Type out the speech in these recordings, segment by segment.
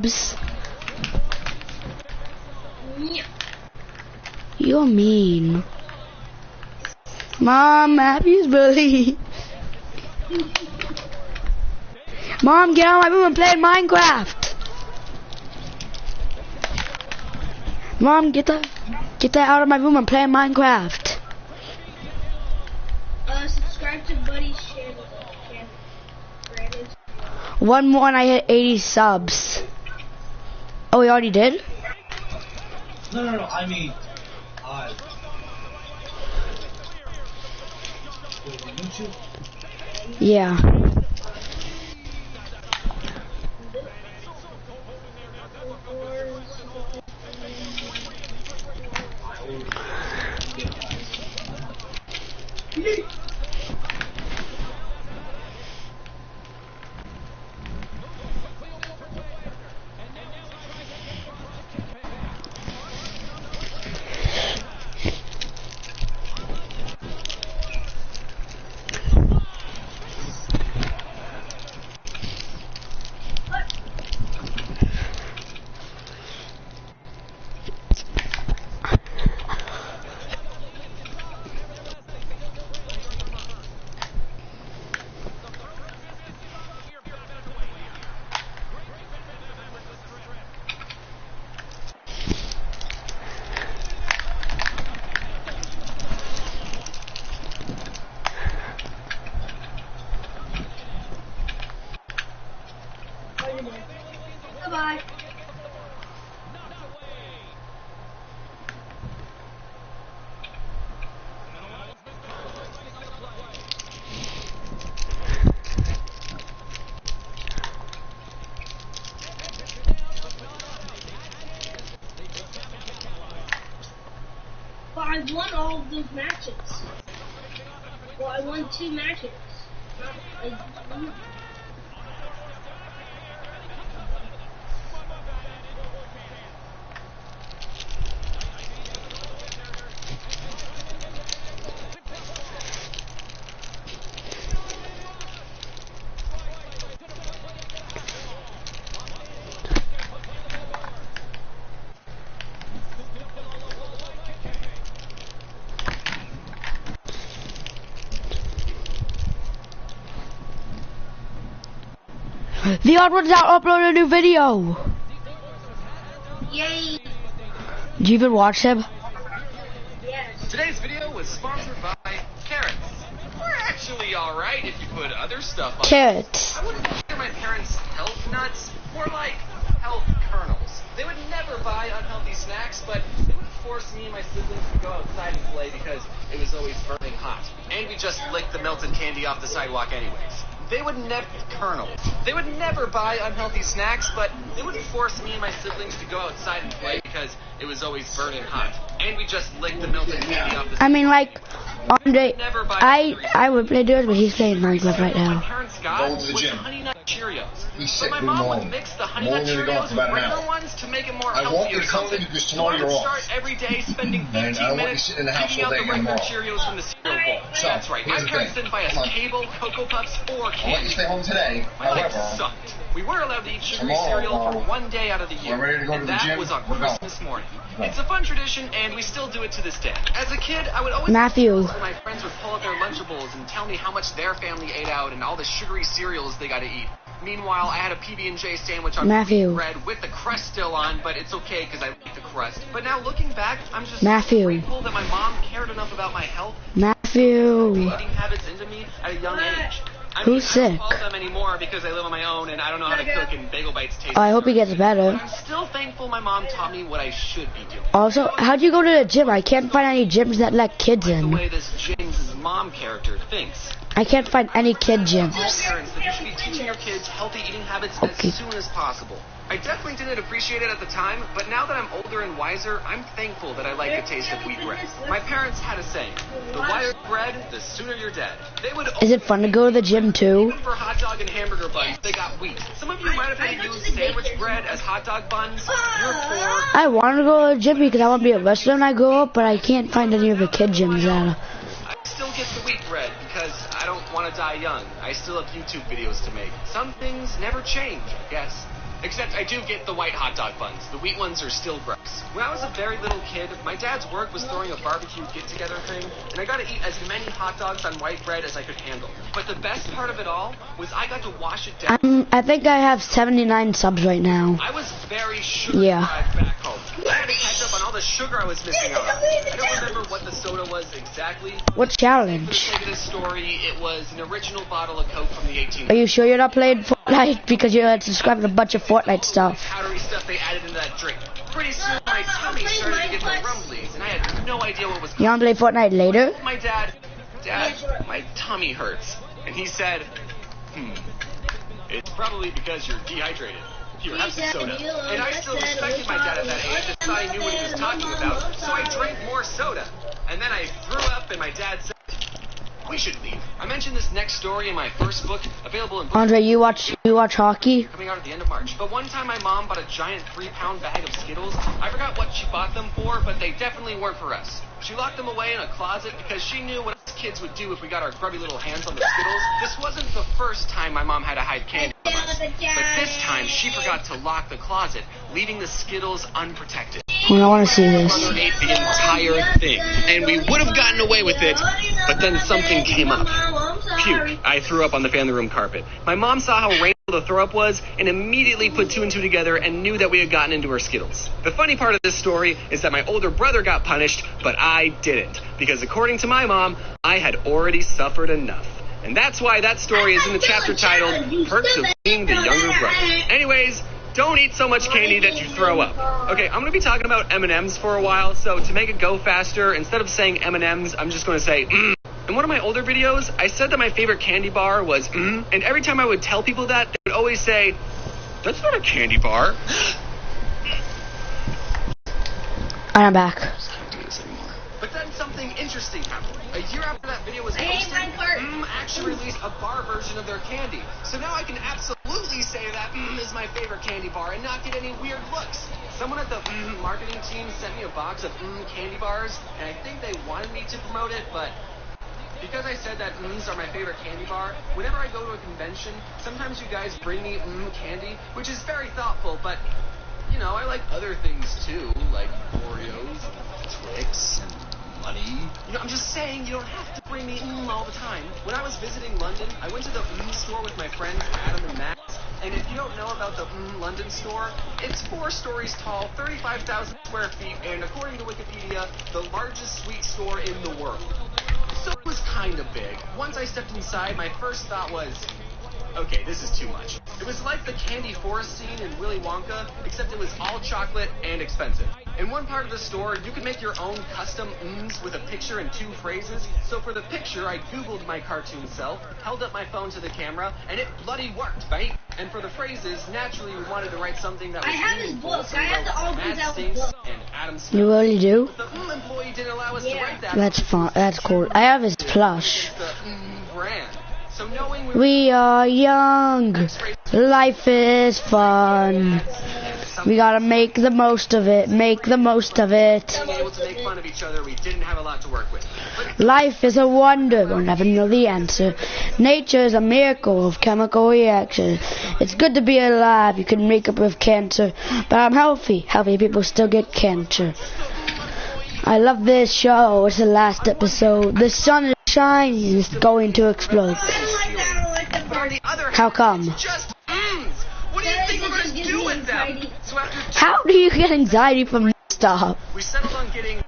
subs. You're mean. Mom, Matthew's bully. Mom, get out of my room and play Minecraft. Mom, get that out of my room and play Minecraft. Subscribe to Buddy's channel. One more and I hit 80 subs. Oh, we already did? No, I mean, wait, on YouTube? Yeah. Bye. But I won all of those matches. Well, I won 2 matches. The odd one's out, upload a new video. Yay! Did you even watch him? Yes. Today's video was sponsored by carrots. We're actually alright if you put other stuff on. Carrots. I wouldn't consider my parents health nuts, more like health kernels. They would never buy unhealthy snacks, but they would force me and my siblings to go outside and play because it was always burning hot. And we just licked the melted candy off the sidewalk anyways. They would never kernels. They would never buy unhealthy snacks, but they would force me and my siblings to go outside and play because it was always burning hot. And we just licked the melted candy off the sidewalk. I mean, like, Andre, I would play Duos, but he's playing Minecraft right now. Going to the gym. Honey Nut Cheerios. He's sick, But leave my him mom would alone. mix the Honey I'm Nut only gonna go Cheerios for about with an regular hour. ones to make it more I healthy want you or to come something. in because So tomorrow I you're would off. start every day spending And I 15 don't want you minutes sitting in the house picking all out day the regular tomorrow. Cheerios from the cereal bowl. So, That's right. My here's the parents thing. didn't buy us Come on. cable, Cocoa Puffs, or I'll let candy. you stay home today. My life However, sucked. We were allowed to eat sugary Tomorrow, cereal for 1 day out of the year, we're ready to go to and the that gym. was on We're going. Christmas morning. Go. It's a fun tradition, and we still do it to this day. As a kid, I would always Matthew. when my friends would pull out their Lunchables and tell me how much their family ate out and all the sugary cereals they got to eat. Meanwhile, I had a PB&J sandwich on Matthew. wheat bread with the crust still on, but it's okay because I like the crust. But now looking back, I'm just Matthew. grateful that my mom cared enough about my health, Matthew. eating habits into me at a young age. I Who's mean, I sick? don't follow them anymore because I live on my own and I don't know how to cook and bagel bites taste. Oh, I hope he gets But better. I'm still thankful my mom taught me what I should be doing. Also, how'd you go to the gym? I can't find any gyms that let kids The in. way this James's mom character thinks. I can't find any kid gyms. Parents that you should be teaching your kids healthy eating habits Okay. as soon as possible. I definitely didn't appreciate it at the time, but now that I'm older and wiser, I'm thankful that I like the taste of wheat bread. My parents had a saying, the whiter bread, the sooner you're dead. They would Is it fun to go to the gym too? even for hot dog and hamburger buns, they got wheat. Some of you might have had to use sandwich bread as hot dog buns. You're poor. I want to go to the gym because I want to be a wrestler when I grow up, but I can't find any of the kid gyms that. I still get the wheat bread because I don't want to die young. I still have YouTube videos to make. Some things never change, I guess. Except I do get the white hot dog buns. The wheat ones are still gross. When I was a very little kid, my dad's work was throwing a barbecue get-together thing, and I got to eat as many hot dogs on white bread as I could handle. But the best part of it all was I got to wash it down. I think I have 79 subs right now. I was very sugar-deprived back home. I had to catch up on all the sugar I was missing out on. I don't remember what the soda was exactly. What challenge? For the sake of this story, it was an original bottle of Coke from the 1800s. Are you sure you're not playing Fortnite? Because you had subscribed to a bunch of Fortnite stuff. Powdery stuff they added into that drink. Pretty soon my tummy started to get the rumblies, and I had no idea what was You want to play Fortnite later? My Dad, my tummy hurts. And he said, it's probably because you're dehydrated. Here, have some soda. And I still respected my dad at that age and thought I knew what he was talking about, so I drank more soda. And then I threw up, and my dad said, we should leave. I mentioned this next story in my first book, available in Andre, you watch hockey? coming out at the end of March. But one time my mom bought a giant 3-pound bag of Skittles. I forgot what she bought them for, but they definitely weren't for us. She locked them away in a closet because she knew what us kids would do if we got our grubby little hands on the Skittles. This wasn't the first time my mom had to hide candy from us. But this time she forgot to lock the closet, leaving the Skittles unprotected. Well, I want to see this. Brother ate the entire thing, and we would have gotten away with it, but then something came up. Puke. I threw up on the family room carpet. My mom saw how rainbow the throw up was and immediately put 2 and 2 together and knew that we had gotten into her Skittles. The funny part of this story is that my older brother got punished, but I didn't, because according to my mom, I had already suffered enough. And that's why that story is in the chapter titled Perks of Being the Younger Brother. Anyways, don't eat so much candy that you throw up. Okay, I'm going to be talking about M&Ms for a while, so to make it go faster, instead of saying M&Ms, I'm just going to say In one of my older videos, I said that my favorite candy bar was and every time I would tell people that, they would always say, that's not a candy bar. I'm back. I don't do this anymore. But then something interesting happened. A year after that video was posted, actually released a bar version of their candy. So now I can absolutely say that is my favorite candy bar and not get any weird looks. Someone at the marketing team sent me a box of candy bars, and I think they wanted me to promote it, but because I said that are my favorite candy bar, whenever I go to a convention, sometimes you guys bring me candy, which is very thoughtful, but you know, I like other things too, like Oreos, Twix, and money. You know, I'm just saying you don't have to bring me all the time. When I was visiting London, I went to the store with my friends Adam and Max, and if you don't know about the London store, it's 4 stories tall, 35,000 square feet, and according to Wikipedia, the largest sweet store in the world. So it was kind of big. Once I stepped inside, my first thought was, okay, this is too much. It was like the candy forest scene in Willy Wonka, except it was all chocolate and expensive. In one part of the store, you could make your own custom with a picture and 2 phrases. So for the picture, I Googled my cartoon self, held up my phone to the camera, and it bloody worked, right? And for the phrases, naturally we wanted to write something that was I have his book. I have to all these out Stinks book. and Adam Smith. You really do? The employee didn't allow us to write that. That's fun. That's cool. I have his plush. The brand. So knowing We are young. Life is fun. We gotta make the most of it. Make the most of it. being able to make fun of each other, we didn't have a lot to work with. But Life is a wonder. We'll never know the answer. Nature is a miracle of chemical reaction. It's good to be alive. You can make up with cancer. But I'm healthy. Healthy people still get cancer. I love this show. It's the last episode. The sun is shining. It's going to explode. but on the other hand, How come? it's just what do you think we're going to do with them? So after How do you get anxiety from this stuff? we settled on getting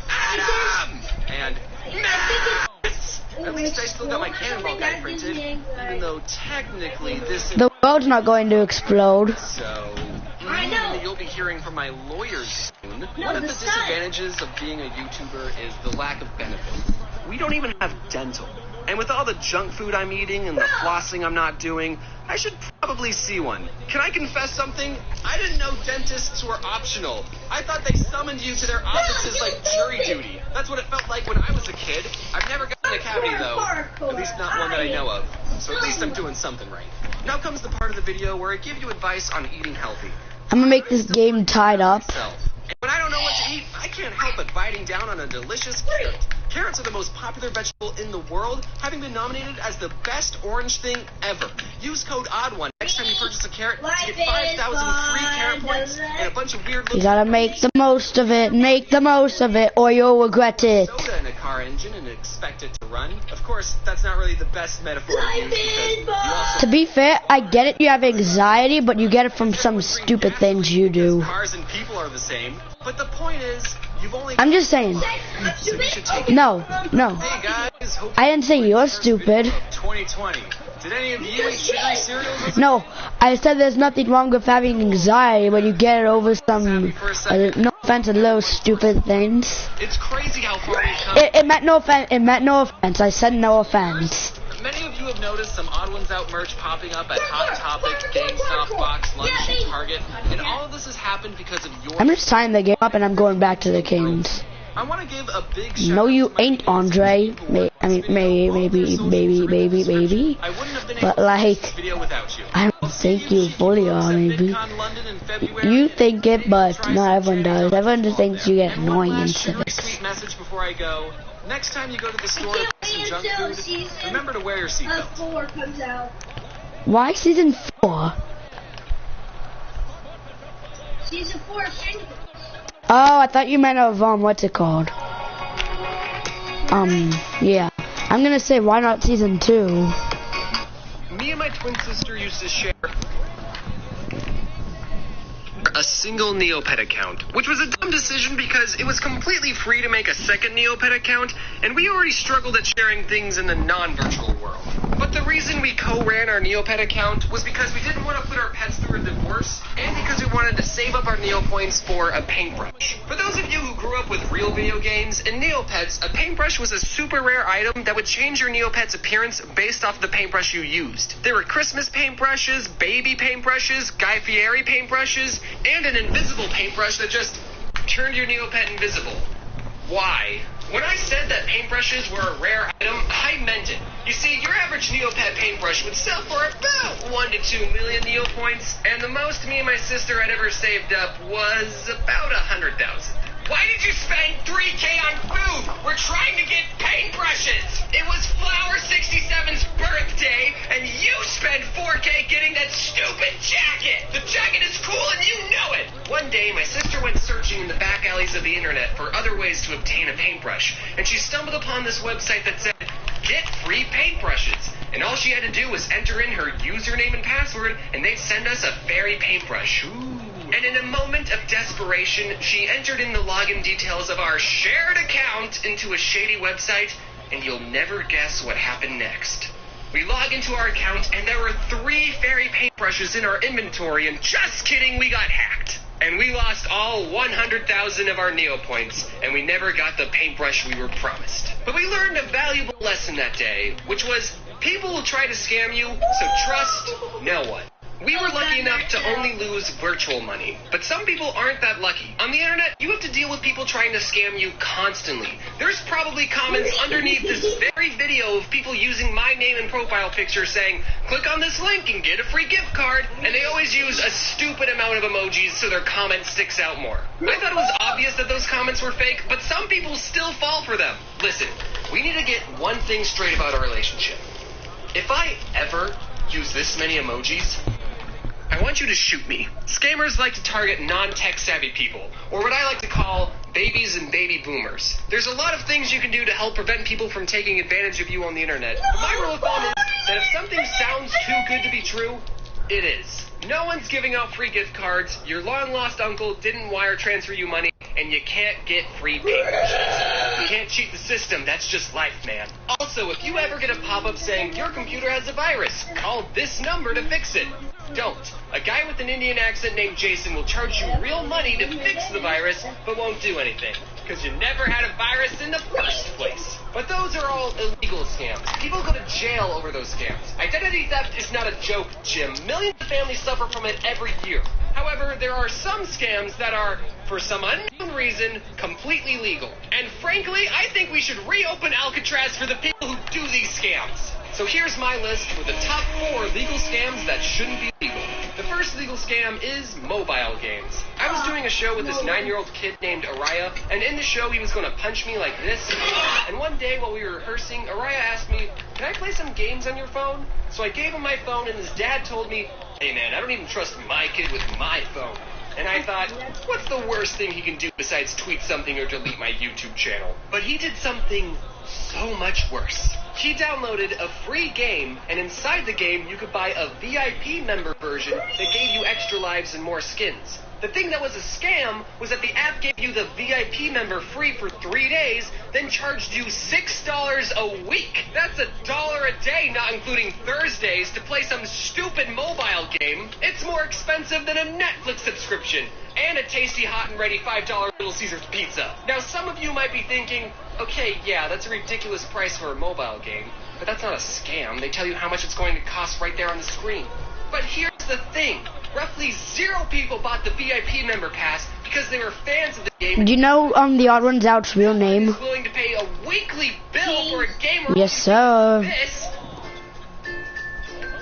Adam and Max. At least I still got my cannonball guy printed, even though technically this is The world's not going to explode. so. I know. You'll be hearing from my lawyers soon. One of the disadvantages of being a YouTuber is the lack of benefits. We don't even have dental. And with all the junk food I'm eating and the flossing I'm not doing, I should probably see one. Can I confess something? I didn't know dentists were optional. I thought they summoned you to their offices like jury duty. That's what it felt like when I was a kid. I've never gotten a cavity though. At least not one that I know of. So at least I'm doing something right. Now comes the part of the video where I give you advice on eating healthy. I'm gonna make this game tied up. Myself. And when I don't know what to eat, I can't help but biting down on a delicious carrot. Carrots are the most popular vegetable in the world, having been nominated as the best orange thing ever. Use code ODD1 next time you purchase a carrot to get 5,000 free carrot points and a bunch of weird You gotta make the most of it. Make the most of it, or you'll regret it. soda in a car engine and expect it to run. Of course, that's not really the best metaphor to use because you also To be fair, I get it. You have anxiety, but you get it from some stupid things you do. cars and people are the same. But the point is, you've only I'm just saying. so you should take it. No. Hey guys, hope I didn't say you're stupid. 2020. Did any of you eat sugary cereals? No, I said there's nothing wrong with having anxiety when you get it over some, no offense, little stupid things. It's crazy how far we've come. It meant no offense. It meant no offense. I said no offense. Many of you have noticed some Odd Ones Out merch popping up at Hot Topic, GameStop, Box Lunch, and Target, and all of this has happened because of your... I'm just tying the game up and I'm going back to the Kings. I want to give a big shout No, out you to my ain't, fans Andre. who work I mean, maybe. I wouldn't have been But able to like, make this video without you. I don't think you fully are, maybe. VidCon London in February. You think it, but not everyone does. Everyone just thinks you get And one annoying in last sugary civics. sweet message before I go. Next time you go to the store and buy some junk food, remember to wear your seatbelt. 4 comes out. Why season 4? Season 4 of Stranger Things. Oh, I thought you meant of, what's it called? Yeah. I'm gonna say, why not season 2? Me and my twin sister used to share a single Neopet account, which was a dumb decision because it was completely free to make a second Neopet account, and we already struggled at sharing things in the non-virtual world. But the reason we co-ran our Neopet account was because we didn't want to put our pets through a divorce, and because we wanted to save up our Neopoints for a paintbrush. For those of you who grew up with real video games, in Neopets, a paintbrush was a super rare item that would change your Neopet's appearance based off the paintbrush you used. There were Christmas paintbrushes, baby paintbrushes, Guy Fieri paintbrushes, and an invisible paintbrush that just turned your Neopet invisible. Why? When I said that paintbrushes were a rare item, I meant it. You see, your average Neopet paintbrush would sell for about 1 to 2 million Neopoints, and the most me and my sister had ever saved up was about 100,000. Why did you spend 3K on food? We're trying to get paintbrushes! It was Flower 67's birthday, and you spent 4K getting that stupid jacket! The jacket is cool and you know it! One day, my sister went searching in the back alleys of the internet for other ways to obtain a paintbrush, and she stumbled upon this website that said, "Get free paintbrushes." And all she had to do was enter in her username and password, and they'd send us a fairy paintbrush. Ooh. And in a moment of desperation, she entered in the login details of our shared account into a shady website, and you'll never guess what happened next. We log into our account, and there were 3 fairy paintbrushes in our inventory, and just kidding, we got hacked. And we lost all 100,000 of our Neopoints, and we never got the paintbrush we were promised. But we learned a valuable lesson that day, which was people will try to scam you, so trust no one. We were lucky enough to only lose virtual money, but some people aren't that lucky. On the internet, you have to deal with people trying to scam you constantly. There's probably comments underneath this very video of people using my name and profile picture saying, "Click on this link and get a free gift card," and they always use a stupid amount of emojis so their comment sticks out more. I thought it was obvious that those comments were fake, but some people still fall for them. Listen, we need to get one thing straight about our relationship. If I ever use this many emojis, I want you to shoot me. Scammers like to target non-tech savvy people, or what I like to call babies and baby boomers. There's a lot of things you can do to help prevent people from taking advantage of you on the internet. But my rule of thumb is that if something sounds too good to be true, it is. No one's giving out free gift cards, your long-lost uncle didn't wire transfer you money, and you can't get free paintbrushes. You can't cheat the system, that's just life, man. Also, if you ever get a pop-up saying your computer has a virus, call this number to fix it. Don't. A guy with an Indian accent named Jason will charge you real money to fix the virus, but won't do anything, because you never had a virus in the first place. But those are all illegal scams. People go to jail over those scams. Identity theft is not a joke, Jim. Millions of families suffer from it every year. However, there are some scams that are, for some unknown reason, completely legal. And frankly, I think we should reopen Alcatraz for the people who do these scams. So here's my list with the top 4 legal scams that shouldn't be legal. The first legal scam is mobile games. I I was doing a show with this 9-year-old kid named Araya, and in the show he was going to punch me like this. And one day while we were rehearsing, Araya asked me, "Can I play some games on your phone?" So I gave him my phone, and his dad told me, "Hey man, I don't even trust my kid with my phone." And I thought, what's the worst thing he can do besides tweet something or delete my YouTube channel? But he did something so much worse. He downloaded a free game, and inside the game you could buy a VIP member version that gave you extra lives and more skins. The thing that was a scam was that the app gave you the VIP member free for 3 days, then charged you $6 a week. That's $1 a day, not including Thursdays, to play some stupid mobile game. It's more expensive than a Netflix subscription, and a tasty, hot and ready $5 Little Caesars pizza. Now some of you might be thinking, okay, yeah, that's a ridiculous price for a mobile game, but that's not a scam. They tell you how much it's going to cost right there on the screen. But here's the thing. Roughly 0 people bought the VIP member pass because they were fans of the game. Do you know the Odd Ones Out's real name? Was willing to pay a weekly bill for a game Yes, sir. like this.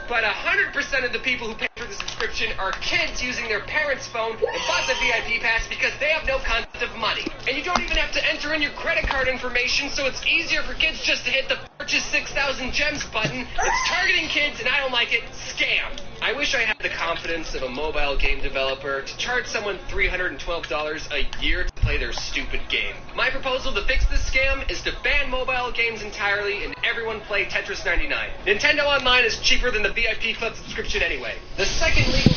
But 100% of the people who pay for the subscription are kids using their parents' phone and bought the VIP pass because they have no concept of money. And you don't even have to enter in your credit card information, so it's easier for kids just to hit the purchase 6,000 gems button. It's targeting kids, and I don't like it. Scam. I wish I had the confidence of a mobile game developer to charge someone $312 a year to play their stupid game. My proposal to fix this scam is to ban mobile games entirely and everyone play Tetris 99. Nintendo Online is cheaper than the VIP Club subscription anyway. The second legal